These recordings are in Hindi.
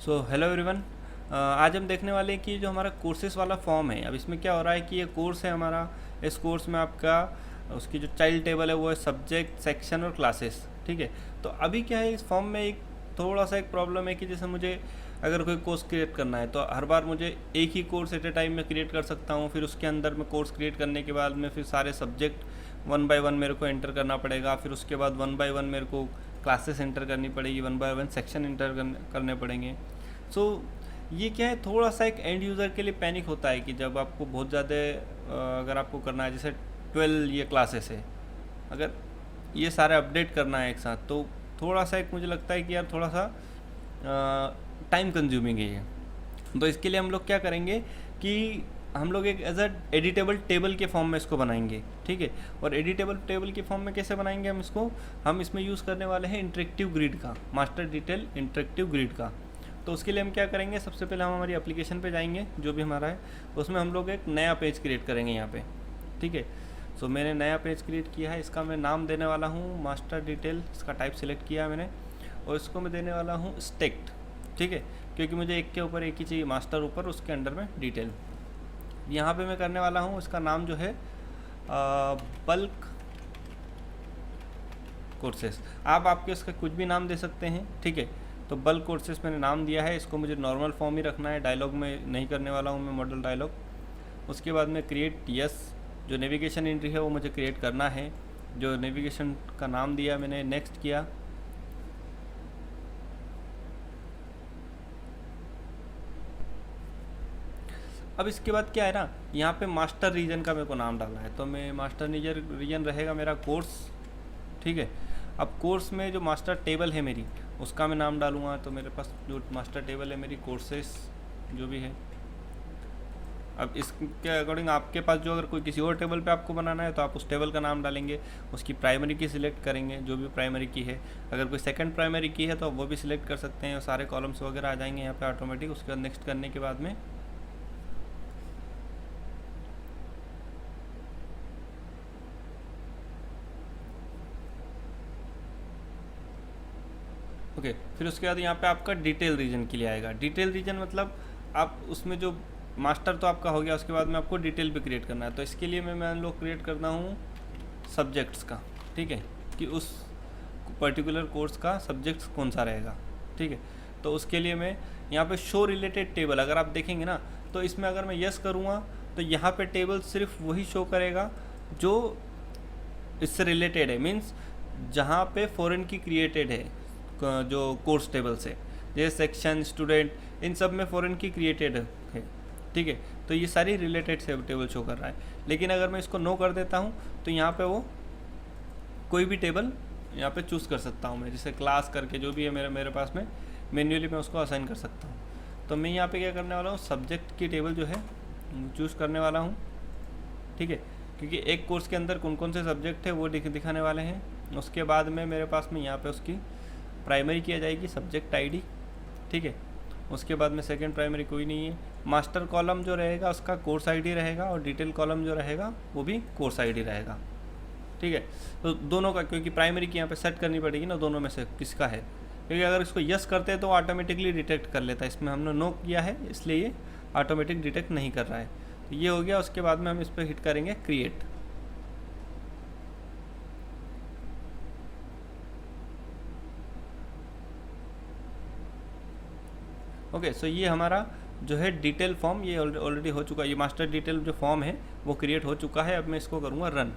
So hello everyone. आज हम देखने वाले हैं कि जो हमारा कोर्सेज वाला फॉर्म है, अब इसमें क्या हो रहा है कि ये कोर्स है हमारा। इस कोर्स में आपका उसकी जो चाइल्ड टेबल है वो है सब्जेक्ट, सेक्शन और क्लासेस। ठीक है। तो अभी क्या है, इस फॉर्म में एक थोड़ा सा एक प्रॉब्लम है कि जैसे मुझे अगर कोई कोर्स क्रिएट करना है तो हर बार मुझे एक ही कोर्स एट ए टाइम में क्रिएट कर सकता हूँ। फिर उसके अंदर में कोर्स क्रिएट करने के बाद में फिर सारे सब्जेक्ट वन बाय वन मेरे को एंटर करना पड़ेगा। फिर उसके बाद वन बाय वन मेरे को क्लासेस एंटर करनी पड़ेगी, one by one section enter करने पड़ेंगे। सो ये क्या है, थोड़ा सा एक एंड यूज़र के लिए पैनिक होता है कि जब आपको बहुत ज़्यादा अगर आपको करना है, जैसे 12 ये क्लासेस है, अगर ये सारे अपडेट करना है एक साथ, तो थोड़ा सा एक मुझे लगता है कि यार थोड़ा सा टाइम कंज्यूमिंग है ये। तो इसके लिए हम लोग क्या करेंगे कि हम लोग एक एज अ एडिटेबल टेबल के फॉर्म में इसको बनाएंगे। ठीक है। और एडिटेबल टेबल के फॉर्म में कैसे बनाएंगे हम इसको, हम इसमें यूज़ करने वाले हैं इंटरेक्टिव ग्रिड का, मास्टर डिटेल इंटरेक्टिव ग्रिड का। तो उसके लिए हम क्या करेंगे, सबसे पहले हम हमारी एप्लीकेशन पे जाएंगे जो भी हमारा है, उसमें हम लोग एक नया पेज क्रिएट करेंगे यहाँ पे। ठीक है। सो मैंने नया पेज क्रिएट किया है, इसका मैं नाम देने वाला हूँ मास्टर डिटेल, इसका टाइप सिलेक्ट किया है मैंने, और इसको मैं देने वाला हूँ स्टेक्ड। ठीक है। क्योंकि मुझे एक के ऊपर एक ही चाहिए, मास्टर ऊपर उसके अंडर में डिटेल। यहाँ पे मैं करने वाला हूँ, इसका नाम जो है बल्क कोर्सेस। आप आपके इसका कुछ भी नाम दे सकते हैं। ठीक है। तो बल्क कोर्सेस मैंने नाम दिया है, इसको मुझे नॉर्मल फॉर्म ही रखना है, डायलॉग में नहीं करने वाला हूँ मैं मॉडल डायलॉग। उसके बाद में क्रिएट यस, जो नेविगेशन एंट्री है वो मुझे क्रिएट करना है, जो नेविगेशन का नाम दिया मैंने, नेक्स्ट किया। अब इसके बाद क्या है ना, यहाँ पे मास्टर रीजन का मेरे को नाम डालना है, तो मैं मास्टर रीजन रहेगा मेरा कोर्स। ठीक है। अब कोर्स में जो मास्टर टेबल है मेरी, उसका मैं नाम डालूँगा, तो मेरे पास जो मास्टर टेबल है मेरी कोर्सेस जो भी है। अब इसके अकॉर्डिंग आपके पास जो अगर कोई किसी और टेबल पे आपको बनाना है तो आप उस टेबल का नाम डालेंगे, उसकी प्राइमरी की सिलेक्ट करेंगे जो भी प्राइमरी की है। अगर कोई सेकंड प्राइमरी की है तो आप वो भी सिलेक्ट कर सकते हैं, और सारे कॉलम्स वगैरह आ जाएंगे यहाँ पे ऑटोमेटिक। उसके बाद नेक्स्ट करने के बाद में ओके। फिर उसके बाद यहाँ पे आपका डिटेल रीजन के लिए आएगा। डिटेल रीजन मतलब आप उसमें जो मास्टर तो आपका हो गया, उसके बाद में आपको डिटेल भी क्रिएट करना है। तो इसके लिए मैं मान लो क्रिएट करना हूँ सब्जेक्ट्स का। ठीक है। कि उस पर्टिकुलर कोर्स का सब्जेक्ट्स कौन सा रहेगा। ठीक है। तो उसके लिए मैं यहाँ पे शो रिलेटेड टेबल, अगर आप देखेंगे ना तो इसमें अगर मैं यस करूँगा तो यहाँ पे टेबल सिर्फ वही शो करेगा जो इससे रिलेटेड है, मीन्स जहाँ पे फॉरेन की क्रिएटेड है जो कोर्स टेबल से, जैसे सेक्शन, स्टूडेंट, इन सब में फॉरेन की क्रिएटेड है। ठीक है। तो ये सारी रिलेटेड से टेबल शो कर रहा है। लेकिन अगर मैं इसको नो कर देता हूँ तो यहाँ पे वो कोई भी टेबल यहाँ पे चूज़ कर सकता हूँ मैं, जैसे क्लास करके जो भी है मेरे पास में मैन्युअली मैं उसको असाइन कर सकता हूँ। तो मैं यहाँ पे क्या करने वाला हूँ, सब्जेक्ट की टेबल जो है चूज़ करने वाला हूँ। ठीक है। क्योंकि एक कोर्स के अंदर कौन कौन से सब्जेक्ट है वो दिखाने वाले हैं। उसके बाद में मेरे पास में यहाँ पे उसकी प्राइमरी किया जाएगी सब्जेक्ट आईडी। ठीक है। उसके बाद में सेकंड प्राइमरी कोई नहीं है। मास्टर कॉलम जो रहेगा उसका कोर्स आईडी रहेगा, और डिटेल कॉलम जो रहेगा वो भी कोर्स आईडी रहेगा। ठीक है। तो दोनों का, क्योंकि प्राइमरी की यहाँ पे सेट करनी पड़ेगी ना दोनों में से किसका है, क्योंकि अगर इसको यस करते हैं तो ऑटोमेटिकली डिटेक्ट कर लेता है। इसमें हमने नो किया है इसलिए ये ऑटोमेटिक डिटेक्ट नहीं कर रहा है। तो ये हो गया। उसके बाद में हम इस पर हिट करेंगे क्रिएट। ओके। सो ये हमारा जो है डिटेल फॉर्म ये ऑलरेडी हो चुका है, ये मास्टर डिटेल जो फॉर्म है वो क्रिएट हो चुका है। अब मैं इसको करूँगा रन।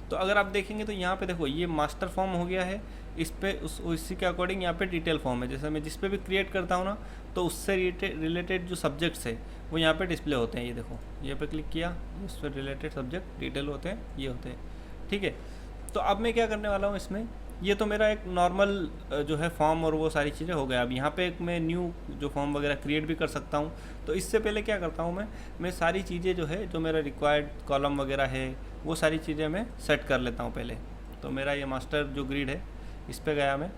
तो अगर आप देखेंगे तो यहाँ पे देखो ये मास्टर फॉर्म हो गया है, इस पे उसी के अकॉर्डिंग यहाँ पे डिटेल फॉर्म है। जैसे मैं जिस पे भी क्रिएट करता हूँ ना तो उससे रिलेटेड जो सब्जेक्ट्स है वो यहाँ पे डिस्प्ले होते हैं। ये देखो ये पे क्लिक किया, उससे रिलेटेड सब्जेक्ट डिटेल होते हैं, ये होते हैं। ठीक है। तो अब मैं क्या करने वाला हूँ इसमें, ये तो मेरा एक नॉर्मल जो है फॉर्म और वो सारी चीज़ें हो गया। अब यहाँ पे एक मैं न्यू जो फॉर्म वगैरह क्रिएट भी कर सकता हूँ। तो इससे पहले क्या करता हूँ मैं सारी चीज़ें जो है जो मेरा रिक्वायर्ड कॉलम वगैरह है वो सारी चीज़ें मैं सेट कर लेता हूँ पहले। तो मेरा ये मास्टर जो ग्रिड है इस पर गया मैं।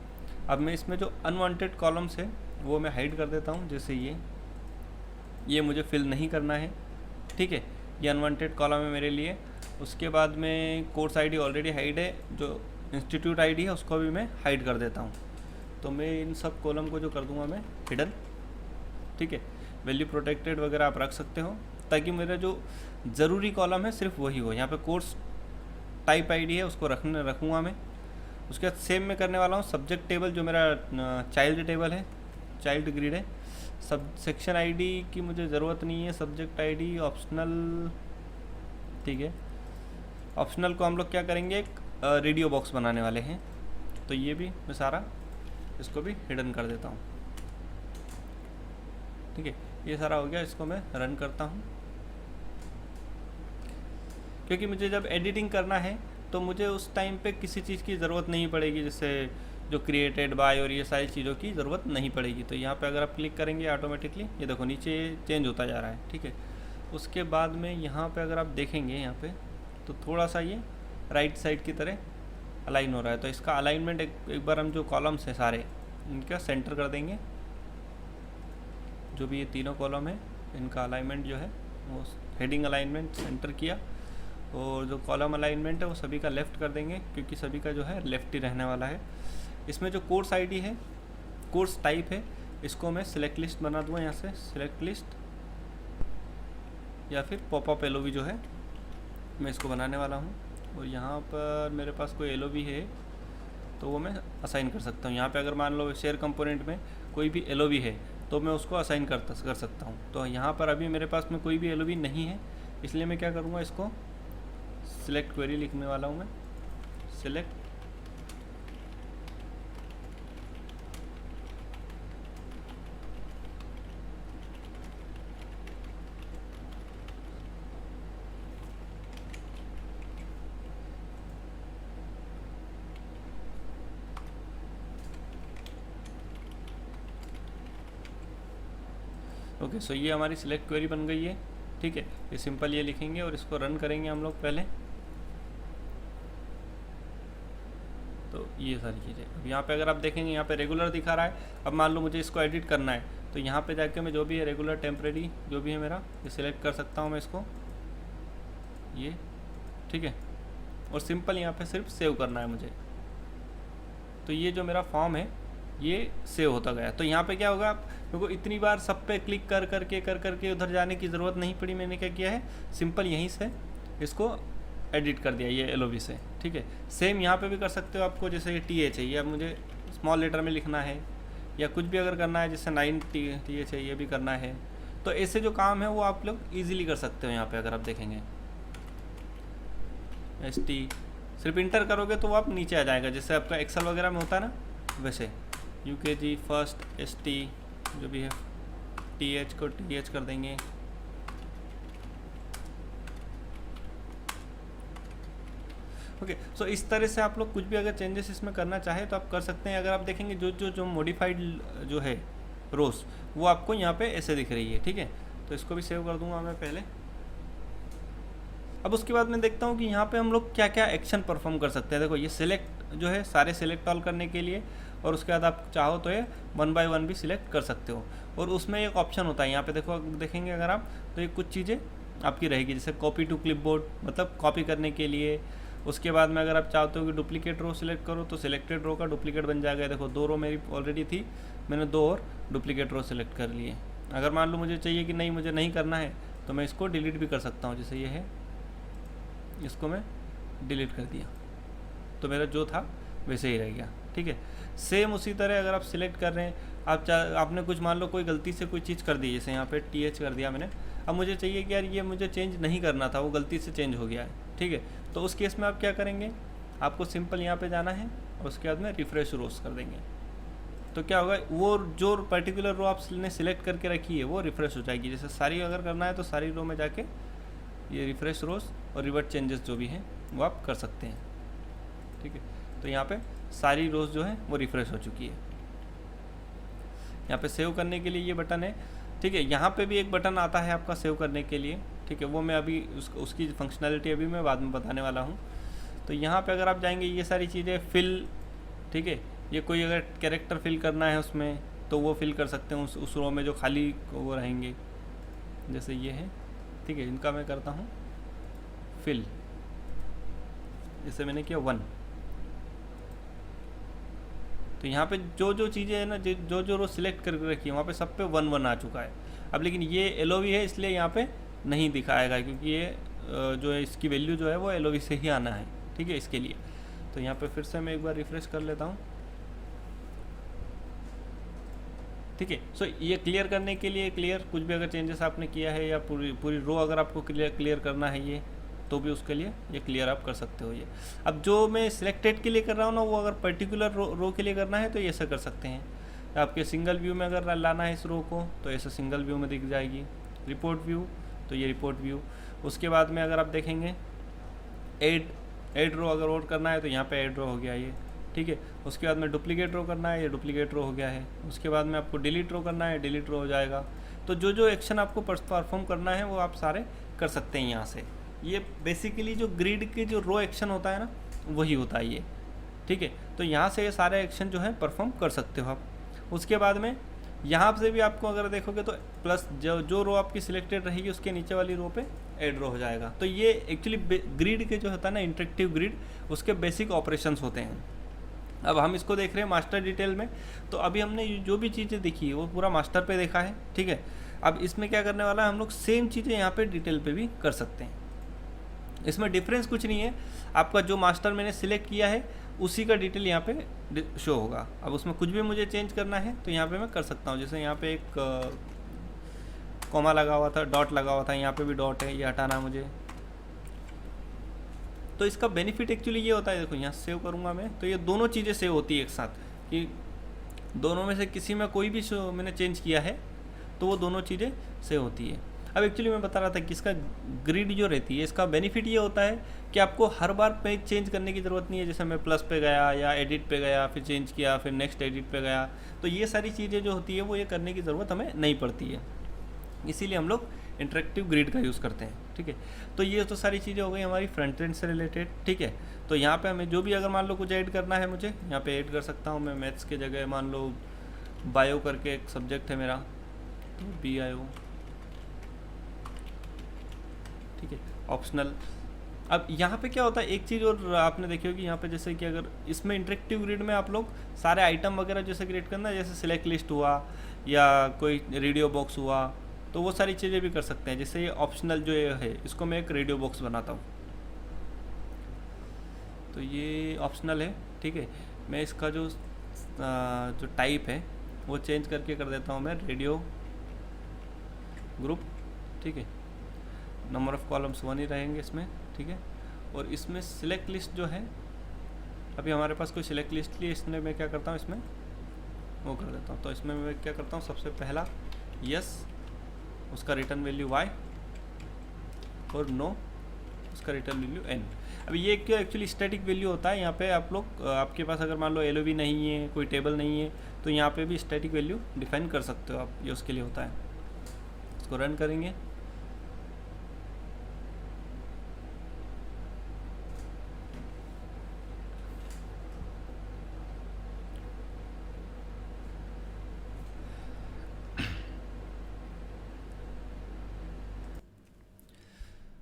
अब मैं इसमें जो अनवांटेड कॉलम्स है वो मैं हाइड कर देता हूँ, जैसे ये मुझे फिल नहीं करना है। ठीक है। ये अनवांटेड कॉलम है मेरे लिए। उसके बाद में कोर्स आईडी ऑलरेडी हाइड है, जो इंस्टीट्यूट आईडी है उसको भी मैं हाइड कर देता हूँ। तो मैं इन सब कॉलम को जो कर दूंगा मैं हिडन, ठीक है। वैल्यू प्रोटेक्टेड वगैरह आप रख सकते हो ताकि मेरा जो ज़रूरी कॉलम है सिर्फ वही हो। यहाँ पे कोर्स टाइप आईडी है उसको रखूँगा मैं। उसके बाद सेम मैं करने वाला हूँ सब्जेक्ट टेबल, जो मेरा चाइल्ड टेबल है, चाइल्ड ग्रिड है। सब सेक्शन आईडी की मुझे ज़रूरत नहीं है, सब्जेक्ट आईडी ऑप्शनल, ठीक है। ऑप्शनल को हम लोग क्या करेंगे, एक रेडियो बॉक्स बनाने वाले हैं। तो ये भी मैं सारा इसको भी हिडन कर देता हूँ, ठीक है। ये सारा हो गया, इसको मैं रन करता हूँ। क्योंकि मुझे जब एडिटिंग करना है तो मुझे उस टाइम पे किसी चीज़ की ज़रूरत नहीं पड़ेगी, जैसे जो क्रिएटेड बाय और ये सारी चीज़ों की ज़रूरत नहीं पड़ेगी। तो यहाँ पे अगर आप क्लिक करेंगे ऑटोमेटिकली ये देखो नीचे चेंज होता जा रहा है, ठीक है। उसके बाद में यहाँ पे अगर आप देखेंगे यहाँ पे तो थोड़ा सा ये राइट साइड की तरह अलाइन हो रहा है। तो इसका अलाइनमेंट एक बार हम जो कॉलम्स है सारे इनका सेंटर कर देंगे। जो भी ये तीनों कॉलम है इनका अलाइनमेंट जो है वो हेडिंग अलाइनमेंट सेंटर किया, और जो कॉलम अलाइनमेंट है वो सभी का लेफ़्ट कर देंगे क्योंकि सभी का जो है लेफ़्ट ही रहने वाला है। इसमें जो कोर्स आईडी है, कोर्स टाइप है, इसको मैं सिलेक्ट लिस्ट बना दूँगा। यहाँ से सिलेक्ट लिस्ट या फिर पॉपअप एलओवी जो है मैं इसको बनाने वाला हूँ। और यहाँ पर मेरे पास कोई एलओवी है तो वो मैं असाइन कर सकता हूँ। यहाँ पे अगर मान लो शेयर कंपोनेंट में कोई भी एलओवी है तो मैं उसको असाइन कर सकता हूँ। तो यहाँ पर अभी मेरे पास में कोई भी एलओवी नहीं है, इसलिए मैं क्या करूँगा, इसको सिलेक्ट क्वेरी लिखने वाला हूँ मैं। सिलेक्ट ओके, सो ये हमारी सिलेक्ट क्वेरी बन गई है, ठीक है। ये सिंपल ये लिखेंगे और इसको रन करेंगे हम लोग पहले। तो ये सारी चीज़ें अब यहाँ पे अगर आप देखेंगे यहाँ पे रेगुलर दिखा रहा है। अब मान लो मुझे इसको एडिट करना है तो यहाँ पे जाके मैं जो भी है रेगुलर टेम्परेरी जो भी है मेरा ये सिलेक्ट कर सकता हूँ मैं इसको, ये ठीक है। और सिंपल यहाँ पे सिर्फ सेव करना है मुझे। तो ये जो मेरा फॉर्म है ये सेव होता गया। तो यहाँ पे क्या होगा, क्योंकि इतनी बार सब पे क्लिक कर करके उधर जाने की ज़रूरत नहीं पड़ी। मैंने क्या किया है, सिंपल यहीं से इसको एडिट कर दिया ये एलओवी से, ठीक है। सेम यहाँ पे भी कर सकते हो आपको, जैसे ये TH है, ये अब मुझे स्मॉल लेटर में लिखना है या कुछ भी अगर करना है, जैसे 9 TH है ये भी करना है। तो ऐसे जो काम है वो आप लोग ईजिली कर सकते हो। यहाँ पर अगर आप देखेंगे ST सिर्फ इंटर करोगे तो वो आप नीचे आ जाएगा, जैसे आपका एक्सेल वगैरह में होता है ना वैसे। UKG फर्स्ट ST जो भी है, TH को TH कर देंगे। ओके, सो इस तरह से आप लोग कुछ भी अगर चेंजेस इसमें करना चाहे तो आप कर सकते हैं। अगर आप देखेंगे जो मॉडिफाइड जो है रोज वो आपको यहाँ पे ऐसे दिख रही है, ठीक है। तो इसको भी सेव कर दूंगा मैं पहले। अब उसके बाद मैं देखता हूँ कि यहाँ पे हम लोग क्या क्या एक्शन परफॉर्म कर सकते हैं। देखो ये सिलेक्ट जो है सारे सिलेक्ट ऑल करने के लिए, और उसके बाद आप चाहो तो ये 1 by 1 भी सिलेक्ट कर सकते हो। और उसमें एक ऑप्शन होता है यहाँ पे, देखो देखेंगे अगर आप तो ये कुछ चीज़ें आपकी रहेगी, जैसे कॉपी टू क्लिपबोर्ड, मतलब कॉपी करने के लिए। उसके बाद में अगर आप चाहते हो कि डुप्लीकेट रो सिलेक्ट करो तो सिलेक्टेड रो का डुप्लीकेट बन जाएगा। देखो 2 रो मेरी ऑलरेडी थी, मैंने 2 और डुप्लीकेट रो सिलेक्ट कर लिए। अगर मान लो मुझे चाहिए कि नहीं मुझे नहीं करना है तो मैं इसको डिलीट भी कर सकता हूँ। जैसे ये है, इसको मैं डिलीट कर दिया तो मेरा जो था वैसे ही रह गया, ठीक है। सेम उसी तरह अगर आप सिलेक्ट कर रहे हैं, आपने कुछ मान लो कोई गलती से कोई चीज़ कर दी, जैसे यहाँ पे TH कर दिया मैंने। अब मुझे चाहिए कि यार ये मुझे चेंज नहीं करना था, वो गलती से चेंज हो गया है, ठीक है। तो उस केस में आप क्या करेंगे, आपको सिंपल यहाँ पे जाना है और उसके बाद में रिफ्रेश रोज कर देंगे। तो क्या होगा, वो जो पर्टिकुलर रो आपने सिलेक्ट करके रखी है वो रिफ्रेश हो जाएगी। जैसे सारी अगर करना है तो सारी रो में जाके ये रिफ्रेश रोज और रिवर्ट चेंजेस जो भी हैं वो आप कर सकते हैं, ठीक है। तो यहाँ पे सारी रोज जो है वो रिफ्रेश हो चुकी है। यहाँ पे सेव करने के लिए ये बटन है, ठीक है। यहाँ पे भी एक बटन आता है आपका सेव करने के लिए, ठीक है। वो मैं अभी उसकी फंक्शनैलिटी अभी मैं बाद में बताने वाला हूँ। तो यहाँ पे अगर आप जाएंगे ये सारी चीज़ें फिल, ठीक है। ये कोई अगर कैरेक्टर फिल करना है उसमें तो वो फिल कर सकते हैं उस रो में जो खाली वो रहेंगे, जैसे ये है, ठीक है। इनका मैं करता हूँ फिल, जैसे मैंने किया 1, तो यहाँ पे जो जो चीज़ें है ना, जो जो रो सिलेक्ट करके रखी है वहाँ पे सब पे 1 1 आ चुका है। अब लेकिन ये LOV है इसलिए यहाँ पे नहीं दिखाएगा, क्योंकि ये जो है इसकी वैल्यू जो है वो LOV से ही आना है, ठीक है, इसके लिए। तो यहाँ पे फिर से मैं एक बार रिफ्रेश कर लेता हूँ, ठीक है। सो ये क्लियर करने के लिए, क्लियर कुछ भी अगर चेंजेस आपने किया है या पूरी पूरी रो अगर आपको क्लियर करना है ये, तो भी उसके लिए ये क्लियर आप कर सकते हो ये। अब जो मैं सिलेक्टेड के लिए कर रहा हूँ ना, वो अगर पर्टिकुलर रो के लिए करना है तो ये ऐसा कर सकते हैं। आपके सिंगल व्यू में अगर लाना है इस रो को तो ऐसे सिंगल व्यू में दिख जाएगी। रिपोर्ट व्यू तो ये रिपोर्ट व्यू। उसके बाद में अगर आप देखेंगे ऐड रो अगर और करना है तो यहाँ पे ऐड रो हो गया ये, ठीक है। उसके बाद में डुप्लीकेट रो करना है, ये डुप्लीकेट रो हो गया है। उसके बाद में आपको डिलीट रो करना है, डिलीट रो हो जाएगा। तो जो जो एक्शन आपको परफॉर्म करना है वो आप सारे कर सकते हैं यहाँ से। ये बेसिकली जो ग्रिड के जो रो एक्शन होता है ना, वही होता है ये, ठीक है। तो यहाँ से ये सारे एक्शन जो है परफॉर्म कर सकते हो आप। उसके बाद में यहाँ से भी आपको अगर देखोगे तो प्लस जो रो आपकी सिलेक्टेड रहेगी उसके नीचे वाली रो पे ऐड रो हो जाएगा। तो ये एक्चुअली ग्रिड के जो होता है ना, इंटरेक्टिव ग्रिड, उसके बेसिक ऑपरेशंस होते हैं। अब हम इसको देख रहे हैं मास्टर डिटेल में। तो अभी हमने जो भी चीज़ें देखी है वो पूरा मास्टर पे देखा है, ठीक है। अब इसमें क्या करने वाला है, हम लोग सेम चीज़ें यहाँ पे डिटेल पे भी कर सकते हैं। इसमें डिफरेंस कुछ नहीं है, आपका जो मास्टर मैंने सिलेक्ट किया है उसी का डिटेल यहाँ पे शो होगा। अब उसमें कुछ भी मुझे चेंज करना है तो यहाँ पे मैं कर सकता हूँ। जैसे यहाँ पे एक कॉमा लगा हुआ था, डॉट लगा हुआ था, यहाँ पे भी डॉट है, ये हटाना है मुझे। तो इसका बेनिफिट एक्चुअली ये होता है, देखो यहाँ सेव करूँगा मैं तो ये दोनों चीज़ें सेव होती है एक साथ, कि दोनों में से किसी में कोई भी मैंने चेंज किया है तो वो दोनों चीज़ें सेव होती है। अब एक्चुअली मैं बता रहा था कि इसका ग्रिड जो रहती है, इसका बेनिफिट ये होता है कि आपको हर बार पेज चेंज करने की ज़रूरत नहीं है। जैसे मैं प्लस पे गया या एडिट पे गया, फिर चेंज किया, फिर नेक्स्ट एडिट पे गया, तो ये सारी चीज़ें जो होती है वो ये करने की ज़रूरत हमें नहीं पड़ती है। इसीलिए हम लोग इंटरेक्टिव ग्रिड का यूज़ करते हैं, ठीक है। तो ये तो सारी चीज़ें हो गई हमारी फ्रंट एंड से रिलेटेड, ठीक है। तो यहाँ पे हमें जो भी अगर मान लो कुछ ऐड करना है मुझे, यहाँ पे ऐड कर सकता हूँ मैं। मैथ्स के जगह मान लो बायो करके एक सब्जेक्ट है मेरा, तो BIO, ठीक है, ऑप्शनल। अब यहाँ पे क्या होता है, एक चीज़ और आपने देखी होगी यहाँ पे, जैसे कि अगर इसमें इंटरेक्टिव ग्रिड में आप लोग सारे आइटम वगैरह जैसे क्रिएट करना है, जैसे सिलेक्ट लिस्ट हुआ या कोई रेडियो बॉक्स हुआ, तो वो सारी चीज़ें भी कर सकते हैं। जैसे ये ऑप्शनल जो है, इसको मैं एक रेडियो बॉक्स बनाता हूँ, तो ये ऑप्शनल है, ठीक है। मैं इसका जो टाइप है वो चेंज करके कर देता हूँ मैं रेडियो ग्रुप, ठीक है। नंबर ऑफ़ कॉलम्स 1 ही रहेंगे इसमें, ठीक है। और इसमें सिलेक्ट लिस्ट जो है, अभी हमारे पास कोई सिलेक्ट लिस्ट लिए, इसमें मैं क्या करता हूँ, इसमें वो कर देता हूँ। तो इसमें मैं क्या करता हूँ, सबसे पहला यस, उसका रिटर्न वैल्यू y, और नो, उसका रिटर्न वैल्यू n। अब ये क्या एक्चुअली स्टैटिक वैल्यू होता है। यहाँ पे आप लोग आपके पास अगर मान लो LOV नहीं है, कोई टेबल नहीं है, तो यहाँ पे भी स्टैटिक वैल्यू डिफाइन कर सकते हो आप, ये उसके लिए होता है। इसको रन करेंगे,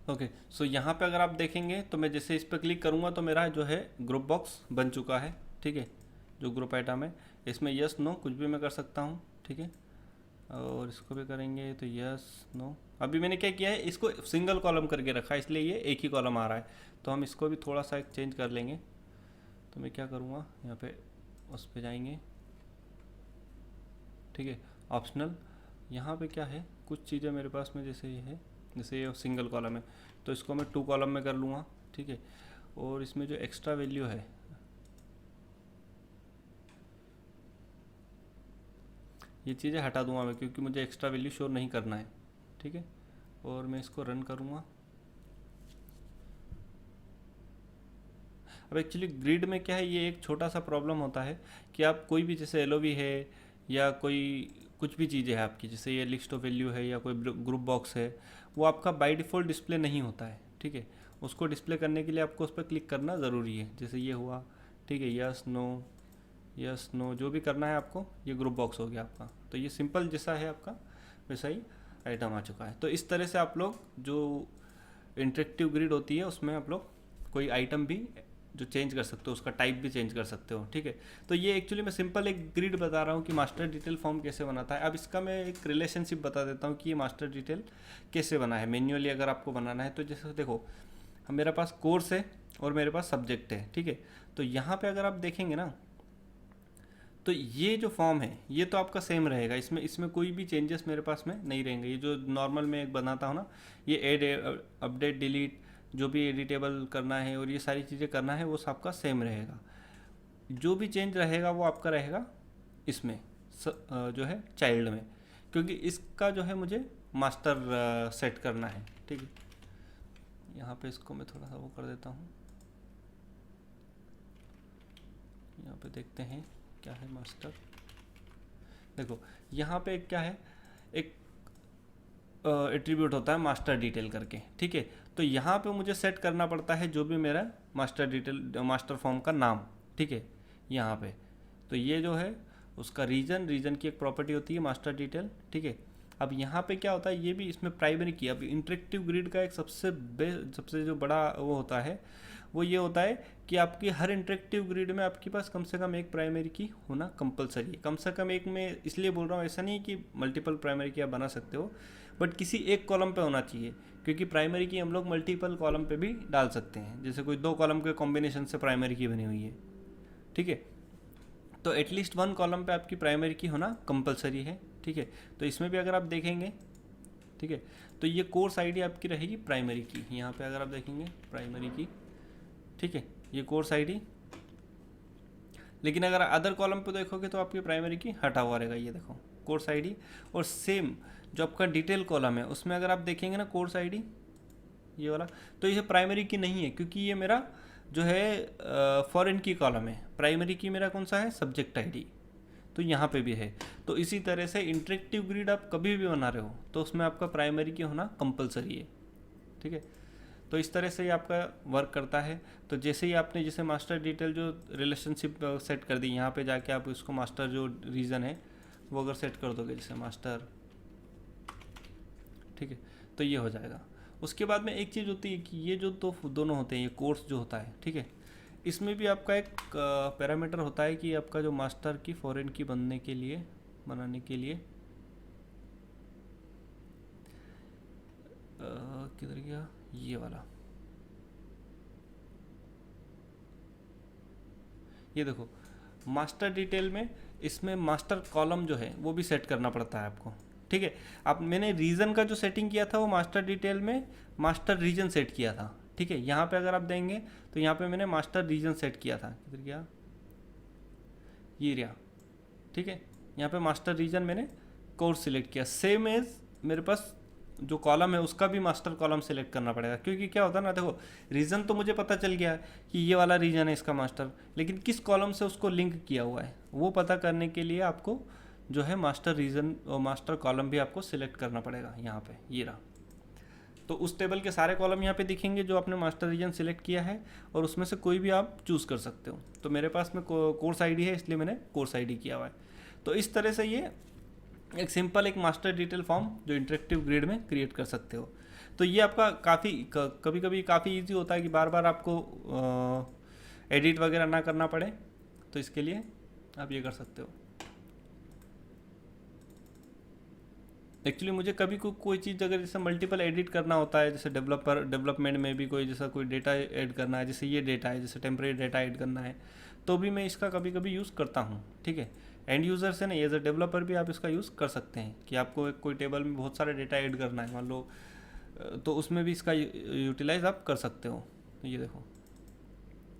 ओके। सो यहाँ पे अगर आप देखेंगे तो मैं जैसे इस पर क्लिक करूँगा तो मेरा जो है ग्रुप बॉक्स बन चुका है, ठीक है। जो ग्रुप आइटम है इसमें यस नो कुछ भी मैं कर सकता हूँ, ठीक है। और इसको भी करेंगे तो यस नो। अभी मैंने क्या किया है, इसको सिंगल कॉलम करके रखा है, इसलिए ये एक ही कॉलम आ रहा है। तो हम इसको भी थोड़ा सा चेंज कर लेंगे। तो मैं क्या करूँगा, यहाँ पे उस पर जाएंगे, ठीक है, ऑप्शनल। यहाँ पे क्या है, कुछ चीज़ें मेरे पास में जैसे ये है, जैसे ये सिंगल कॉलम है तो इसको मैं 2 कॉलम में कर लूँगा, ठीक है। और इसमें जो एक्स्ट्रा वैल्यू है, ये चीज़ें हटा दूंगा मैं, क्योंकि मुझे एक्स्ट्रा वैल्यू शो नहीं करना है, ठीक है। और मैं इसको रन करूँगा। अब एक्चुअली ग्रिड में क्या है, ये एक छोटा सा प्रॉब्लम होता है कि आप कोई भी जैसे LOV है या कोई कुछ भी चीज़ें है आपकी, जैसे ये लिस्ट ऑफ वैल्यू है या कोई ग्रुप बॉक्स है, वो आपका बाय डिफ़ॉल्ट डिस्प्ले नहीं होता है, ठीक है। उसको डिस्प्ले करने के लिए आपको उस पर क्लिक करना ज़रूरी है। जैसे ये हुआ, ठीक है, यस नो जो भी करना है आपको, ये ग्रुप बॉक्स हो गया आपका। तो ये सिंपल जैसा है आपका वैसा ही आइटम आ चुका है। तो इस तरह से आप लोग जो इंटरेक्टिव ग्रिड होती है उसमें आप लोग कोई आइटम भी जो चेंज कर सकते हो, उसका टाइप भी चेंज कर सकते हो। ठीक है, तो ये एक्चुअली मैं सिंपल एक ग्रिड बता रहा हूँ कि मास्टर डिटेल फॉर्म कैसे बनाता है। अब इसका मैं एक रिलेशनशिप बता देता हूँ कि ये मास्टर डिटेल कैसे बना है मैन्युअली अगर आपको बनाना है। तो जैसे देखो, मेरे पास कोर्स है और मेरे पास सब्जेक्ट है। ठीक है, तो यहाँ पे अगर आप देखेंगे ना, तो ये जो फॉर्म है ये तो आपका सेम रहेगा, इसमें कोई भी चेंजेस मेरे पास में नहीं रहेंगे। ये जो नॉर्मल मैं एक बनाता हूँ ना, ये ऐड, अपडेट, डिलीट, जो भी एडिटेबल करना है और ये सारी चीज़ें करना है वो सबका सेम रहेगा। जो भी चेंज रहेगा वो आपका रहेगा इसमें जो है चाइल्ड में, क्योंकि इसका जो है मुझे मास्टर सेट करना है। ठीक है, यहाँ पे इसको मैं थोड़ा सा वो कर देता हूँ। यहाँ पे देखते हैं क्या है मास्टर। देखो यहाँ पे क्या है, एक एट्रीब्यूट होता है मास्टर डिटेल करके। ठीक है, तो यहाँ पे मुझे सेट करना पड़ता है जो भी मेरा मास्टर डिटेल, मास्टर फॉर्म का नाम। ठीक है, यहाँ पे तो ये जो है उसका रीजन की एक प्रॉपर्टी होती है मास्टर डिटेल। ठीक है, अब यहाँ पे क्या होता है, ये भी इसमें प्राइमरी की, अब इंटरेक्टिव ग्रिड का एक सबसे जो बड़ा वो होता है वो ये होता है कि आपकी हर इंटरेक्टिव ग्रिड में आपके पास कम से कम एक प्राइमरी की होना कंपलसरी है। कम से कम एक, मैं इसलिए बोल रहा हूँ, ऐसा नहीं कि मल्टीपल प्राइमरी की आप बना सकते हो, बट किसी एक कॉलम पे होना चाहिए, क्योंकि प्राइमरी की हम लोग मल्टीपल कॉलम पे भी डाल सकते हैं। जैसे कोई 2 कॉलम के कॉम्बिनेशन से प्राइमरी की बनी हुई है। ठीक है, तो एटलीस्ट 1 कॉलम पे आपकी प्राइमरी की होना कंपलसरी है। ठीक है, तो इसमें भी अगर आप देखेंगे, ठीक है, तो ये कोर्स आईडी आपकी रहेगी प्राइमरी की। यहाँ पे अगर आप देखेंगे प्राइमरी की, ठीक है, ये कोर्स आईडी। लेकिन अगर अदर कॉलम पे देखोगे तो आपकी प्राइमरी की हटा हुआ रहेगा, ये देखो कोर्स आईडी। और सेम जो आपका डिटेल कॉलम है उसमें अगर आप देखेंगे ना कोर्स आईडी ये वाला, तो ये प्राइमरी की नहीं है, क्योंकि ये मेरा जो है फॉरेन की कॉलम है। प्राइमरी की मेरा कौन सा है, सब्जेक्ट आईडी, तो यहाँ पे भी है। तो इसी तरह से इंटरेक्टिव ग्रिड आप कभी भी बना रहे हो तो उसमें आपका प्राइमरी की होना कंपलसरी है। ठीक है, तो इस तरह से ये आपका वर्क करता है। तो जैसे ही आपने जैसे मास्टर डिटेल जो रिलेशनशिप सेट कर दी, यहाँ पे जाके आप इसको मास्टर जो रीज़न है वो अगर सेट कर दोगे जैसे मास्टर, ठीक है, तो ये हो जाएगा। उसके बाद में एक चीज़ होती है कि ये जो दोनों होते हैं, ये कोर्स जो होता है, ठीक है, इसमें भी आपका एक पैरामीटर होता है कि आपका जो मास्टर की फॉरेन की बनाने के लिए किधर गया ये वाला, ये देखो मास्टर डिटेल में इसमें मास्टर कॉलम जो है वो भी सेट करना पड़ता है आपको। ठीक है, अब मैंने रीजन का जो सेटिंग किया था वो मास्टर डिटेल में मास्टर रीजन सेट किया था। ठीक है, यहाँ पे अगर आप देंगे तो यहाँ पे मैंने मास्टर रीजन सेट किया था, किधर गया ये रहा। ठीक है, यहाँ पे मास्टर रीजन मैंने कोर्स सिलेक्ट किया। सेम एज मेरे पास जो कॉलम है उसका भी मास्टर कॉलम सेलेक्ट करना पड़ेगा, क्योंकि क्या होता है ना, देखो रीजन तो मुझे पता चल गया कि ये वाला रीजन है इसका मास्टर, लेकिन किस कॉलम से उसको लिंक किया हुआ है वो पता करने के लिए आपको जो है मास्टर रीजन और मास्टर कॉलम भी आपको सिलेक्ट करना पड़ेगा। यहाँ पे ये रहा, तो उस टेबल के सारे कॉलम यहाँ पे दिखेंगे जो आपने मास्टर रीजन सिलेक्ट किया है, और उसमें से कोई भी आप चूज़ कर सकते हो। तो मेरे पास में कोर्स आईडी है इसलिए मैंने कोर्स आईडी किया हुआ है। तो इस तरह से ये एक सिंपल एक मास्टर डिटेल फॉर्म जो इंटरेक्टिव ग्रिड में क्रिएट कर सकते हो। तो ये आपका कभी कभी काफ़ी ईजी होता है कि बार बार आपको एडिट वगैरह ना करना पड़े, तो इसके लिए आप ये कर सकते हो। एक्चुअली मुझे कभी कोई चीज़ अगर जैसे मल्टीपल एडिट करना होता है, जैसे डेवलपमेंट में भी कोई जैसा कोई डेटा ऐड करना है, जैसे ये डेटा है, जैसे टेम्परेरी डेटा ऐड करना है, तो भी मैं इसका कभी कभी यूज़ करता हूँ। ठीक है, एंड यूज़र से नहीं, एज अ डेवलपर भी आप इसका यूज़ कर सकते हैं कि आपको कोई टेबल में बहुत सारे डेटा ऐड करना है मान लो, तो उसमें भी इसका यूटिलाइज आप कर सकते हो। तो ये देखो,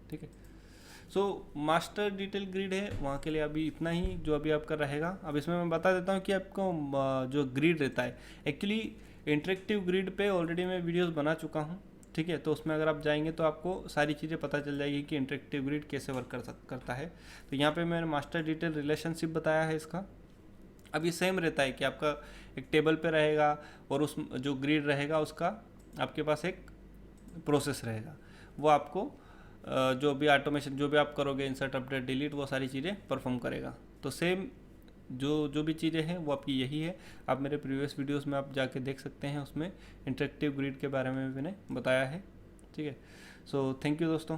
ठीक है, सो मास्टर डिटेल ग्रिड है वहाँ के लिए अभी इतना ही जो अभी आपका रहेगा। अब इसमें मैं बता देता हूँ कि आपको जो ग्रिड रहता है, एक्चुअली इंटरेक्टिव ग्रिड पे ऑलरेडी मैं वीडियोस बना चुका हूँ। ठीक है, तो उसमें अगर आप जाएंगे तो आपको सारी चीज़ें पता चल जाएगी कि इंटरेक्टिव ग्रिड कैसे वर्क करता है। तो यहाँ पे मैंने मास्टर डिटेल रिलेशनशिप बताया है इसका। अब ये सेम रहता है कि आपका एक टेबल पे रहेगा और उस जो ग्रिड रहेगा उसका आपके पास एक प्रोसेस रहेगा, वो आपको जो भी ऑटोमेशन जो भी आप करोगे, इंसर्ट, अपडेट, डिलीट, वो सारी चीज़ें परफॉर्म करेगा। तो सेम जो भी चीज़ें हैं वो आपकी यही है। आप मेरे प्रीवियस वीडियोस में आप जाके देख सकते हैं, उसमें इंटरेक्टिव ग्रिड के बारे में मैंने बताया है। ठीक है, सो थैंक यू दोस्तों।